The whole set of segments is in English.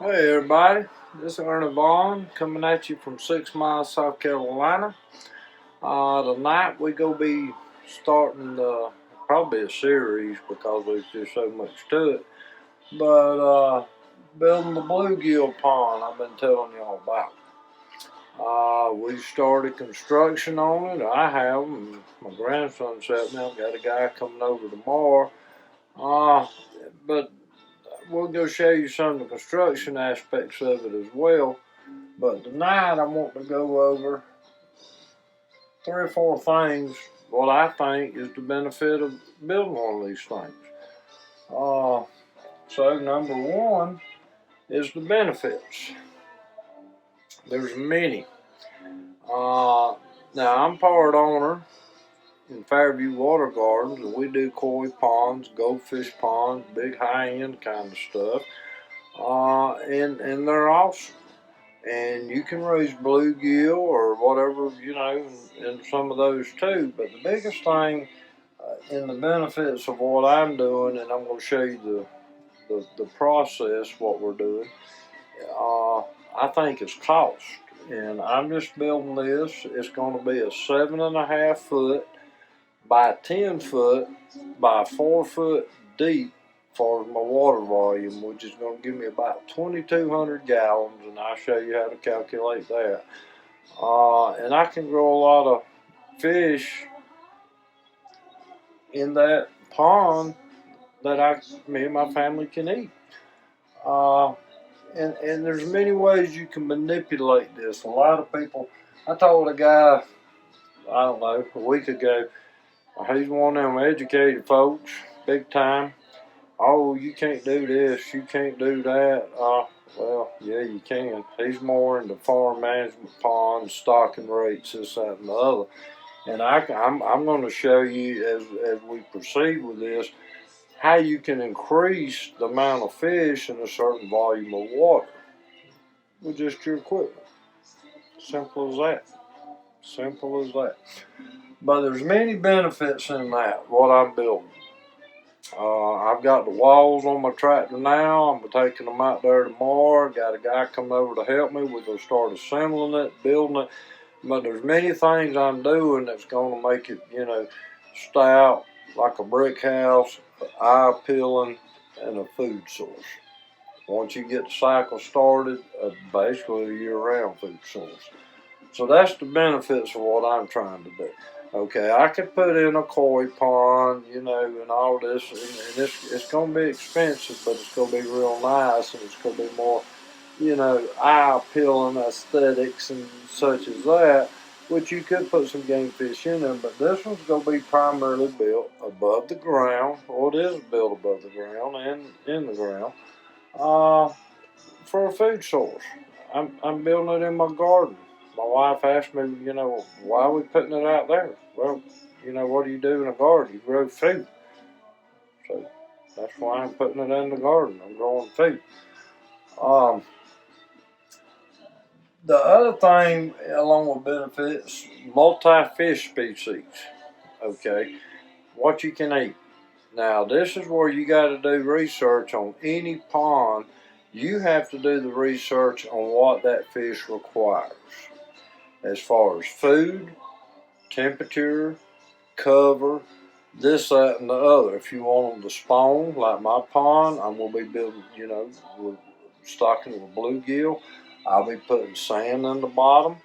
Hey everybody, this is Ernie Vaughn coming at you from 6 Mile, South Carolina. Tonight we gonna be starting probably a series because there's just so much to it. But building the bluegill pond I've been telling y'all about. We started construction on it. I have, and my grandson set me. I've got a guy coming over tomorrow. But we'll go show you some of the construction aspects of it as well. But tonight I want to go over 3 or 4 things what I think is the benefit of building one of these things. So number one is the benefits. There's many. Now I'm part owner in Fairview Water Gardens, and we do koi ponds, goldfish ponds, big high-end kind of stuff. And they're awesome. And you can raise bluegill or whatever, in some of those too. But the biggest thing in the benefits of what I'm doing, and I'm going to show you the process, what we're doing, I think it's cost. And I'm just building this. It's going to be a 7.5 foot by 10 foot by 4 foot deep for my water volume, which is going to give me about 2,200 gallons, and I'll show you how to calculate that. And I can grow a lot of fish in that pond that me and my family can eat. And there's many ways you can manipulate this. A lot of people, I told a guy, I don't know, a week ago, he's one of them educated folks, big time. Oh, you can't do this, you can't do that. Well, yeah, you can. He's more into farm management, ponds, stocking rates, this, that, and the other. And I'm going to show you as we proceed with this how you can increase the amount of fish in a certain volume of water with just your equipment. Simple as that. Simple as that. But there's many benefits in that, what I'm building. I've got the walls on my tractor now. I'm taking them out there tomorrow. Got a guy coming over to help me. We're going to start assembling it, building it. But there's many things I'm doing that's going to make it, stout like a brick house, eye-appealing, and a food source. Once you get the cycle started, basically a year-round food source. So that's the benefits of what I'm trying to do. Okay, I could put in a koi pond, and all this, and it's going to be expensive, but it's going to be real nice, and it's going to be more, eye-appealing aesthetics and such as that, which you could put some game fish in there, but this one's going to be primarily built above the ground, or it is built above the ground and in the ground, for a food source. I'm building it in my garden. My wife asked me, why are we putting it out there? Well, what do you do in a garden? You grow food. So that's why I'm putting it in the garden. I'm growing food. The other thing, along with benefits, multi-fish species. Okay, what you can eat. Now, this is where you got to do research on any pond. You have to do the research on what that fish requires as far as food, temperature, cover, this, that, and the other. If you want them to spawn, like my pond, I'm going to be building, with stocking with bluegill. I'll be putting sand in the bottom,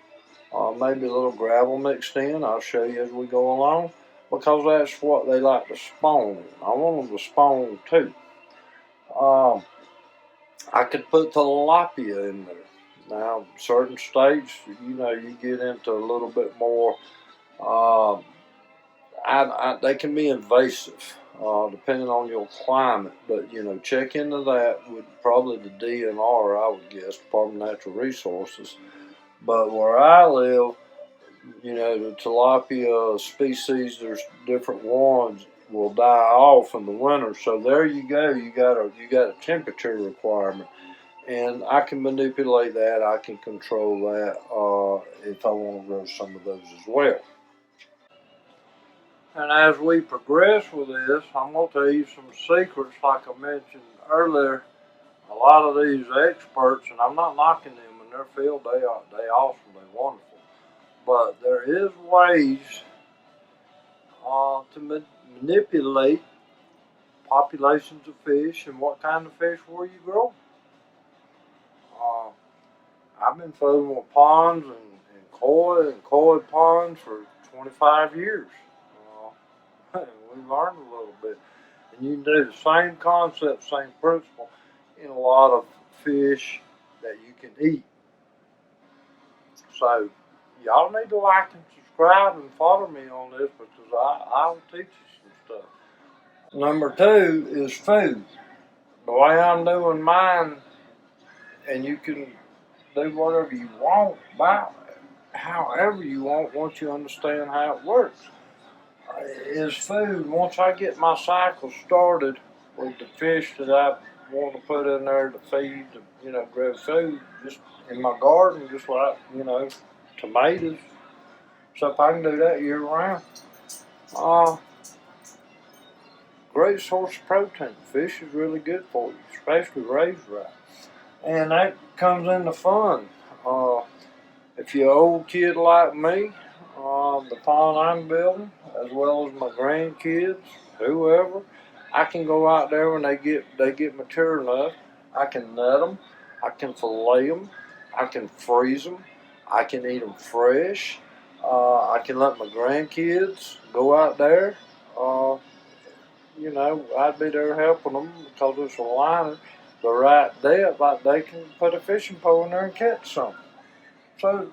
maybe a little gravel mixed in. I'll show you as we go along, because that's what they like to spawn in. I want them to spawn too. I could put tilapia in there. Now, certain states, you get into a little bit more. They can be invasive, depending on your climate. But check into that with probably the DNR, I would guess, Department of Natural Resources. But where I live, the tilapia species, there's different ones will die off in the winter. So there you go. You got a temperature requirement, and I can manipulate that. I can control that if I want to grow some of those as well. And as we progress with this, I'm going to tell you some secrets, like I mentioned earlier. a lot of these experts, and I'm not knocking them in their field, they awesome, they wonderful. But there is ways to manipulate populations of fish and what kind of fish where you grow. Uh, I've been fooding with ponds and koi ponds for 25 years. We learned a little bit. And you can do the same concept, same principle in a lot of fish that you can eat. So y'all need to like and subscribe and follow me on this because I'll teach you some stuff. Number two is food. The way I'm doing mine, and you can do whatever you want about it, however you want once you understand how it works, is food. Once I get my cycle started with the fish that I want to put in there to feed, grow food, just in my garden, just like, tomatoes, stuff I can do that year round. Great source of protein. Fish is really good for you, especially raised right. And that comes into fun. If you're an old kid like me, the pond I'm building, as well as my grandkids, whoever, I can go out there when they get mature enough. I can net them, I can fillet them, I can freeze them, I can eat them fresh. I can let my grandkids go out there. I'd be there helping them because it's a liner the right depth, like they can put a fishing pole in there and catch something. So,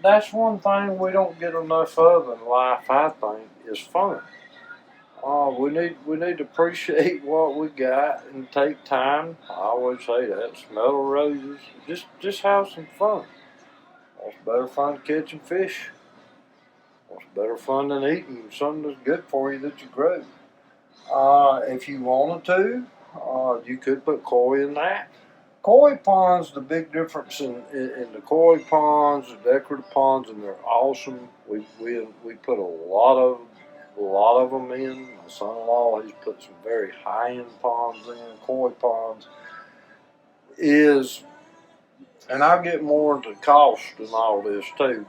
that's one thing we don't get enough of in life, I think, is fun. We need to appreciate what we got and take time. I always say that, smell the roses, just have some fun. What's better fun than catching fish? What's better fun than eating something that's good for you that you grow? If you wanted to, you could put koi in that. Koi ponds, the big difference in the koi ponds, the decorative ponds, and they're awesome. We put a lot of them in. My son-in-law, he's put some very high-end ponds in, koi ponds. And I'll get more into cost and all this too,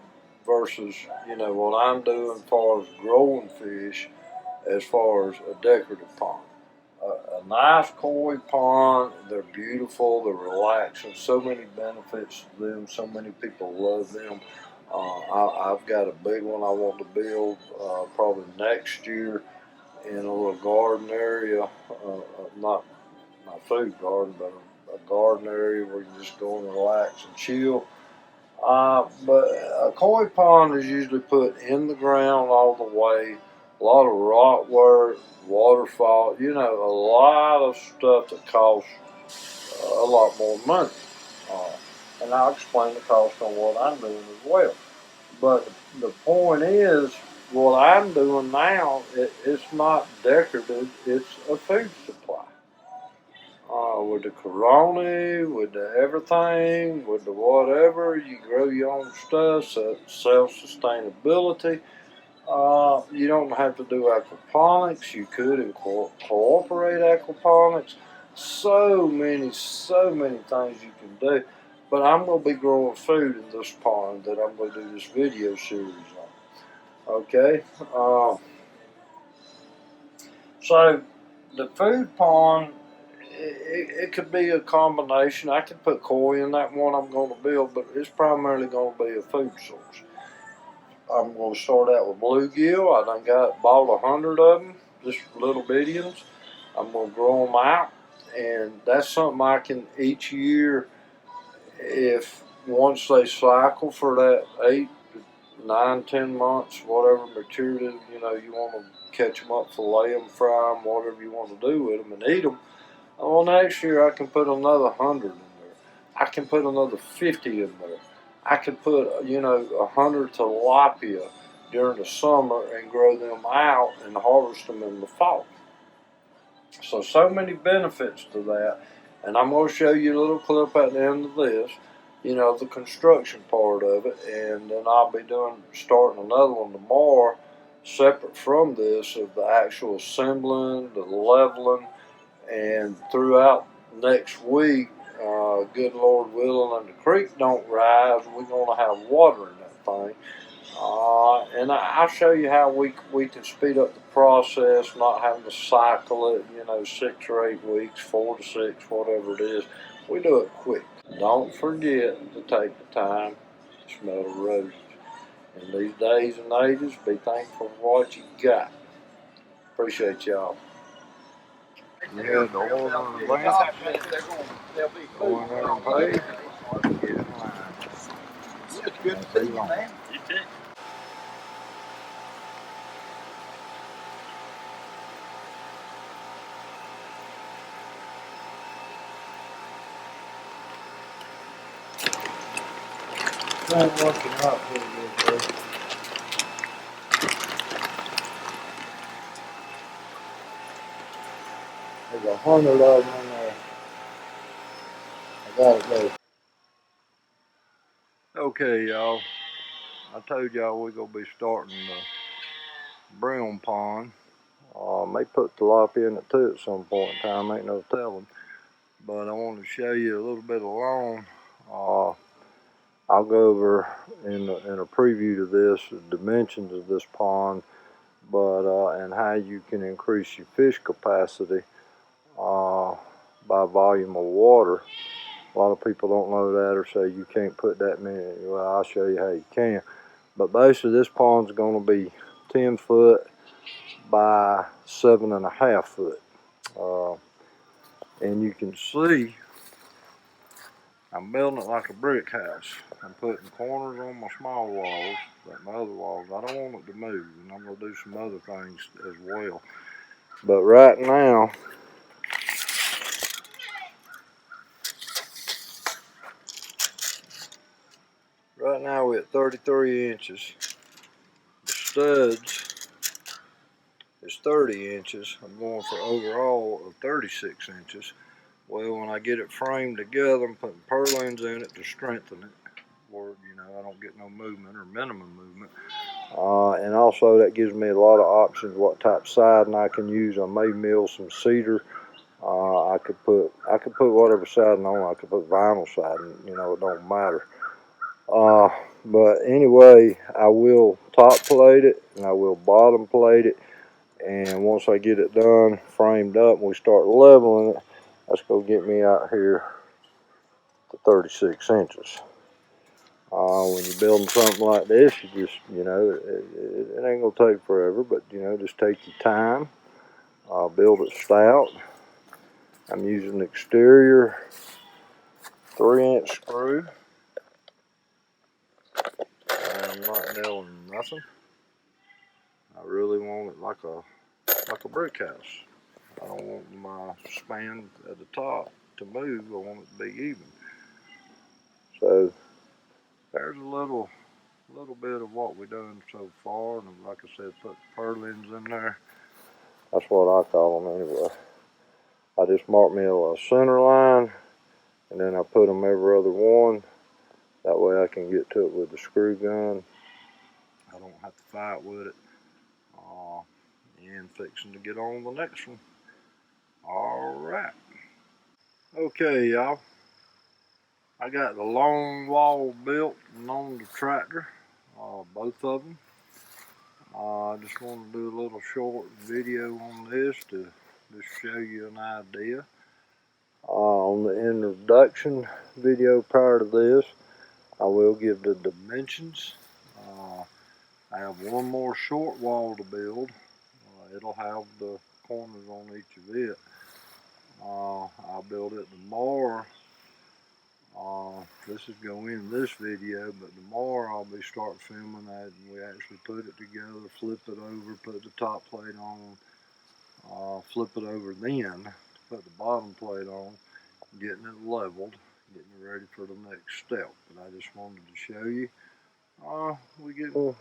versus what I'm doing as far as growing fish, as far as a decorative pond. A nice koi pond, they're beautiful, they're relaxing, so many benefits to them, so many people love them. I've got a big one I want to build probably next year in a little garden area, not my food garden, but a garden area where you just go and relax and chill. But a koi pond is usually put in the ground all the way. A lot of rock work, waterfall, a lot of stuff that costs a lot more money. And I'll explain the cost on what I'm doing as well. But the point is, what I'm doing now, it's not decorative, it's a food supply. With the Corona, with the everything, with the whatever, you grow your own stuff, so self-sustainability. You don't have to do aquaponics. You could incorporate aquaponics. So many things you can do. But I'm going to be growing food in this pond that I'm going to do this video series on. Okay? So, the food pond, it could be a combination. I could put koi in that one I'm going to build, but it's primarily going to be a food source. I'm going to start out with bluegill. I done bought 100 of them, just little bitty ones. I'm going to grow them out, and that's something I can each year, if once they cycle for that 8, 9, 10 months, whatever maturity, you want to catch them up, fillet them, fry them, whatever you want to do with them, and eat them. Well, next year I can put another 100 in there. I can put another 50 in there. I could put, 100 tilapia during the summer and grow them out and harvest them in the fall. So many benefits to that. And I'm going to show you a little clip at the end of this, the construction part of it. And then I'll be starting another one tomorrow, separate from this, of the actual assembling, the leveling, and throughout next week, good Lord willing, and the creek don't rise, we're gonna have water in that thing. And I'll show you how we can speed up the process, not having to cycle it, 6 or 8 weeks, 4 to 6, whatever it is. We do it quick. Don't forget to take the time to smell the roses. In these days and ages, be thankful for what you got. Appreciate y'all. Yeah, the order of the lamp. Go in there and pay. Get in line. Good to see you, man. You too. Trying working out pretty good, bro. There's 100 of them in there. I gotta go. Okay, y'all. I told y'all we're gonna be starting the brown pond. May put tilapia in it too at some point in time. Ain't no telling. But I want to show you a little bit along. I'll go over in a preview to this the dimensions of this pond, but and how you can increase your fish capacity by volume of water. A lot of people don't know that or say you can't put that many. Well, I'll show you how you can. But basically, this pond's going to be 10 foot by 7.5 foot, and you can see I'm building it like a brick house. I'm putting corners on my small walls, but my other walls, I don't want it to move, and I'm going to do some other things as well. But right now, we're at 33 inches. The studs is 30 inches. I'm going for overall of 36 inches. Well, when I get it framed together, I'm putting purlins in it to strengthen it, where I don't get no movement or minimum movement. And also that gives me a lot of options what type of siding I can use. I may mill some cedar. I could put whatever siding on. I could put vinyl siding. It don't matter. But anyway, I will top plate it and I will bottom plate it. And once I get it done, framed up, and we start leveling it, that's going to get me out here to 36 inches. When you're building something like this, you just, it ain't going to take forever, but, just take your time. Build it stout. I'm using exterior 3-inch screw. I'm not nailing nothing. I really want it like a brick house. I don't want my span at the top to move. I want it to be even. So there's a little bit of what we've done so far, and like I said, put purlins in there. That's what I call them anyway. I just mark me a center line, and then I put them every other one. That way I can get to it with the screw gun. I don't have to fight with it. And fixing to get on the next one. All right. Okay, y'all. I got the long wall built and on the tractor, both of them. I just want to do a little short video on this to just show you an idea. On the introduction video prior to this, I will give the dimensions. I have one more short wall to build. It'll have the corners on each of it. I'll build it tomorrow. This is going in this video, but tomorrow I'll be start filming that, and we actually put it together, flip it over, put the top plate on, flip it over then, put the bottom plate on, getting it leveled, getting it ready for the next step. But I just wanted to show you, we're getting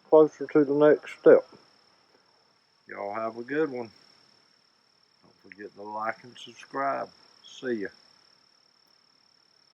closer to the next step. Y'all have a good one. Don't forget to like and subscribe. See ya.